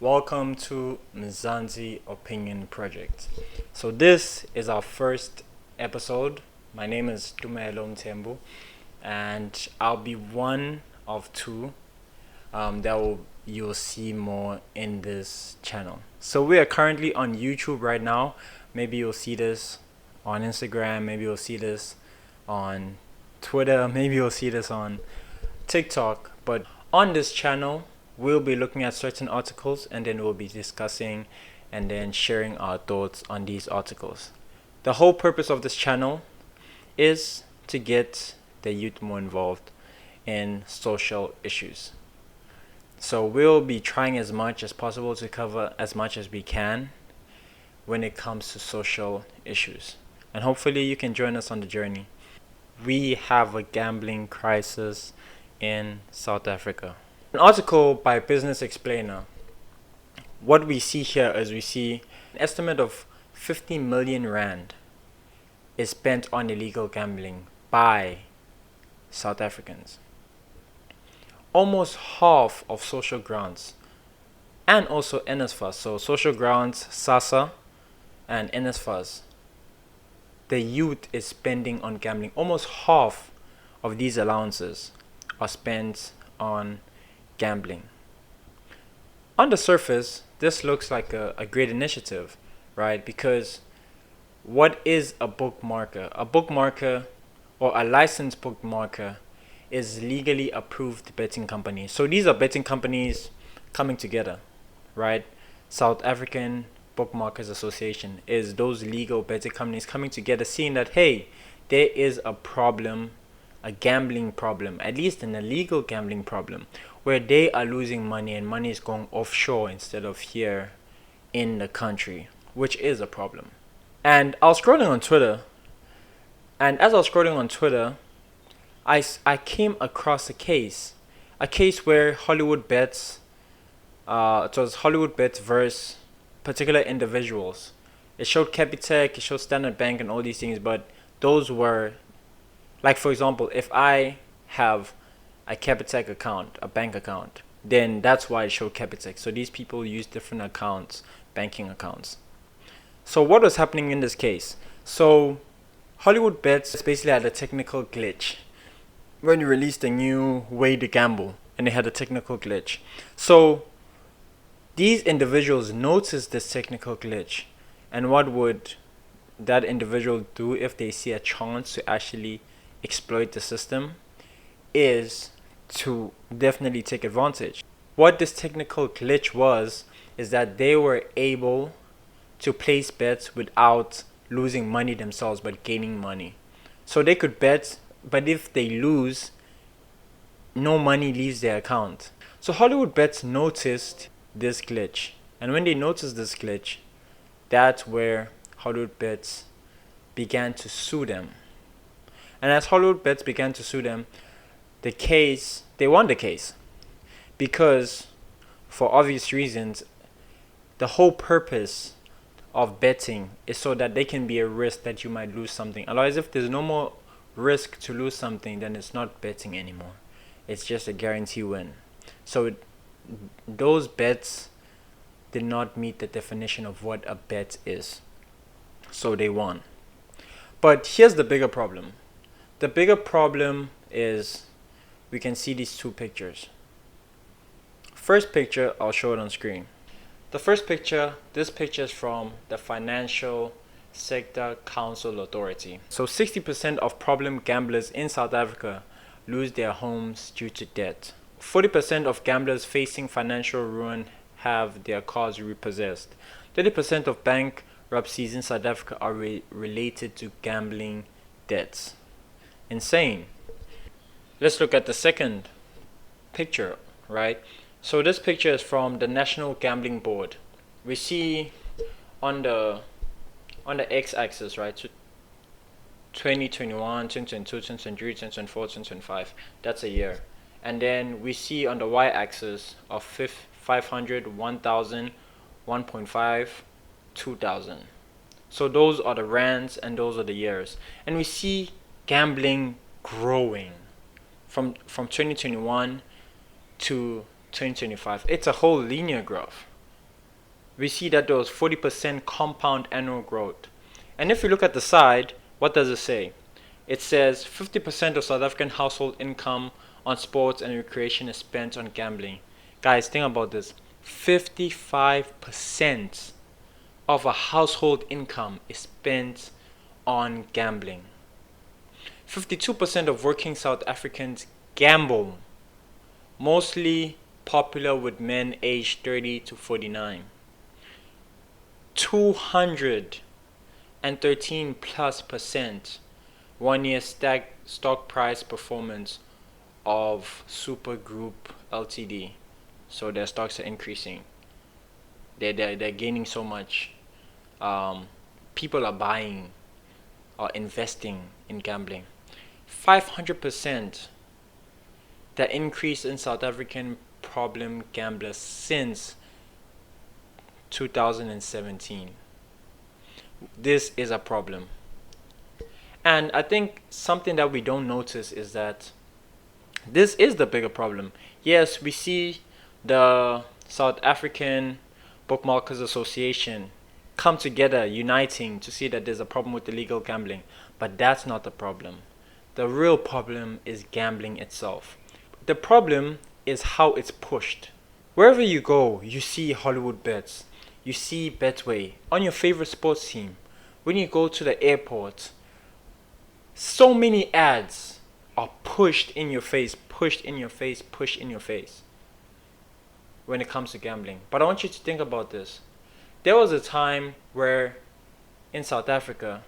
Welcome to Mzansi Opinion Project. So this is our first episode. My name is Tumelo Mtembu, and I'll be one of two you'll see more in this channel. So we are currently on YouTube right now. Maybe you'll see this on Instagram. Maybe you'll see this on Twitter. Maybe you'll see this on TikTok. But on this channel, we'll be looking at certain articles and then we'll be discussing and then sharing our thoughts on these articles. The whole purpose of this channel is to get the youth more involved in social issues. So we'll be trying as much as possible to cover as much as we can when it comes to social issues. And hopefully you can join us on the journey. We have a gambling crisis in South Africa. An article by Business Explainer. What we see here is we see an estimate of 50 million rand is spent on illegal gambling by South Africans. Almost half of social grants and also NSFAS, so social grants, SASSA and NSFAS, the youth is spending on gambling. Almost half of these allowances are spent on gambling. On the surface, this looks like a great initiative, right? Because what is a bookmarker? A bookmarker or a licensed bookmarker is legally approved betting company. So these are betting companies coming together, right? South African Bookmakers Association is those legal betting companies coming together, seeing that, hey, there is a problem, a gambling problem, at least an illegal gambling problem, where they are losing money and money is going offshore instead of here in the country, which is a problem. And I was scrolling on Twitter, and as I was scrolling on Twitter, I came across a case where Hollywood Bets, it was Hollywood Bets versus particular individuals. It showed Capitec, it showed Standard Bank and all these things, but those were, like for example, if I have a Capitec account, a bank account, then that's why it showed Capitec. So these people use different accounts, banking accounts. So what was happening in this case? So Hollywood Bets basically had a technical glitch when you released a new way to gamble, and they had a technical glitch. So these individuals noticed this technical glitch, and what would that individual do if they see a chance to actually exploit the system is to definitely take advantage. What this technical glitch was is that they were able to place bets without losing money themselves but gaining money. So they could bet, but if they lose, no money leaves their account. So Hollywood Bets noticed this glitch, and when they noticed this glitch, that's where Hollywood Bets began to sue them. And as Hollywood Bets began to sue them, they won the case, because for obvious reasons, the whole purpose of betting is so that there can be a risk that you might lose something. Otherwise, if there's no more risk to lose something, then it's not betting anymore. It's just a guarantee win. So those bets did not meet the definition of what a bet is. So they won. But here's the bigger problem. The bigger problem is we can see these two pictures. First picture, I'll show it on screen. The first picture, this picture is from the Financial Sector Council Authority. So 60% of problem gamblers in South Africa lose their homes due to debt. 40% of gamblers facing financial ruin have their cars repossessed. 30% of bankruptcies in South Africa are related to gambling debts. Insane. Let's look at the second picture, right? So this picture is from the National Gambling Board. We see on the x-axis, right, so 2021, 2022, 2023, 2024, 2025, that's a year. And then we see on the y-axis of 500, 1000, 1.5, 2000. So those are the rands and those are the years. And we see gambling growing from 2021 to 2025. It's a whole linear graph. we see that there was 40% compound annual growth. And if you look at the side, what does it say? It says 50% of South African household income on sports and recreation is spent on gambling. Guys, think about this. 55% of a household income is spent on gambling. 52% of working South Africans gamble, mostly popular with men aged 30 to 49. 213 plus percent 1 year stock price performance of Super Group Ltd. So their stocks are increasing. They're gaining so much. People are buying or investing in gambling. 500% the increase in South African problem gamblers since 2017. This is a problem. And I think something that we don't notice is that this is the bigger problem. Yes, we see the South African Bookmakers Association come together, uniting to see that there's a problem with illegal gambling. But that's not the problem. The real problem is gambling itself. The problem is how it's pushed. Wherever you go, you see Hollywood bets. You see Betway on your favorite sports team. When you go to the airport, so many ads are pushed in your face when it comes to gambling. But I want you to think about this. There was a time where in South Africa,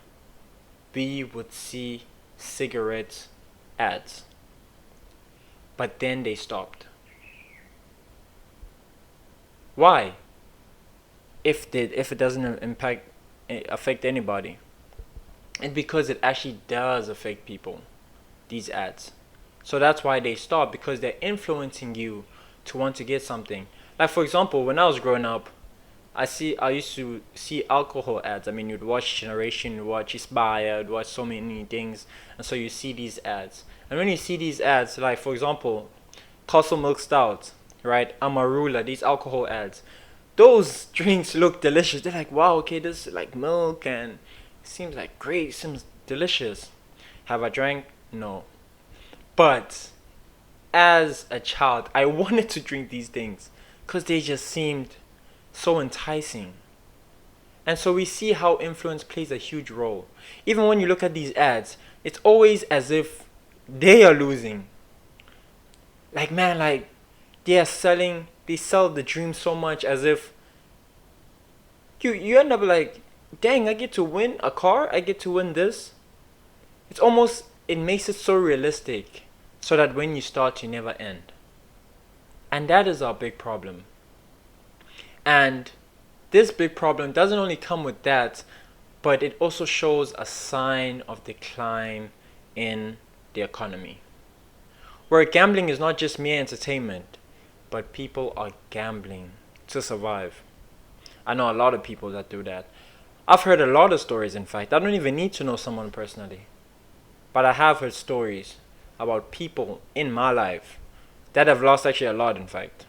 we would see cigarette ads. But then they stopped. Why? If it doesn't affect anybody. And because it actually does affect people, these ads. So that's why they stop, because they're influencing you to want to get something. Like for example, when I was growing up, I used to see alcohol ads. I mean, you'd watch Generation, you'd watch Inspire, you'd watch so many things, and so you see these ads. And when you see these ads, like for example, Castle Milk Stout, right, Amarula, these alcohol ads, those drinks look delicious. They're like, wow, okay, this is like milk and it seems like great, it seems delicious. Have I drank? No. But as a child, I wanted to drink these things because they just seemed so enticing. And so we see how influence plays a huge role. Even when you look at these ads, it's always as if they are losing. Like, man, like they sell the dream so much as if you end up like, dang, I get to win a car, I get to win this. It makes it so realistic so that when you start, you never end. And that is our big problem. And this big problem doesn't only come with that, but it also shows a sign of decline in the economy. Where gambling is not just mere entertainment, but people are gambling to survive. I know a lot of people that do that. I've heard a lot of stories, in fact. I don't even need to know someone personally. But I have heard stories about people in my life that have lost actually a lot, in fact.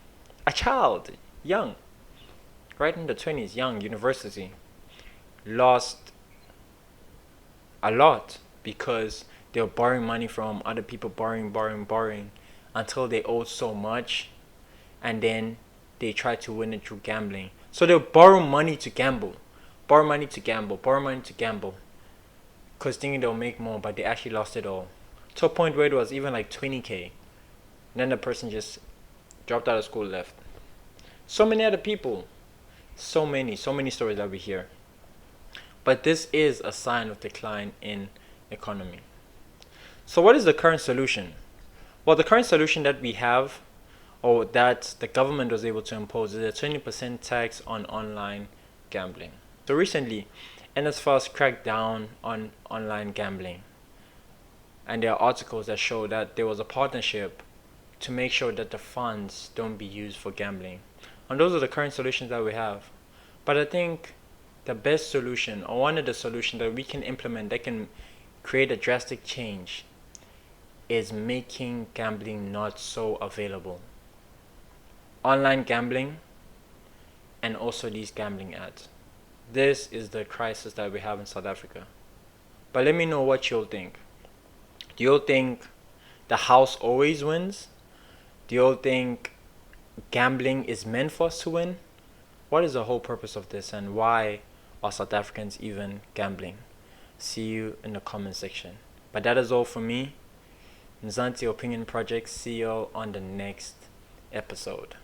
A child, young, right in the 20s, young, university, lost a lot because they were borrowing money from other people, borrowing until they owed so much, and then they tried to win it through gambling. So they'll borrow money to gamble, because thinking they'll make more, but they actually lost it all. To a point where it was even like 20K. And then the person just dropped out of school, left. So many other people. So many stories that we hear. But this is a sign of decline in economy. So what is the current solution? Well, the current solution that we have, or that the government was able to impose, is a 20% tax on online gambling. So recently, NSFAS cracked down on online gambling. And there are articles that show that there was a partnership to make sure that the funds don't be used for gambling. And those are the current solutions that we have. But I think the best solution, or one of the solutions that we can implement that can create a drastic change, is making gambling not so available. Online gambling and also these gambling ads. This is the crisis that we have in South Africa. But let me know what you'll think. Do you think the house always wins? Do you think gambling is meant for us to win? What is the whole purpose of this, and why are South Africans even gambling? See you in the comment section. But that is all for me. Mzansi Opinion Project. See you on the next episode.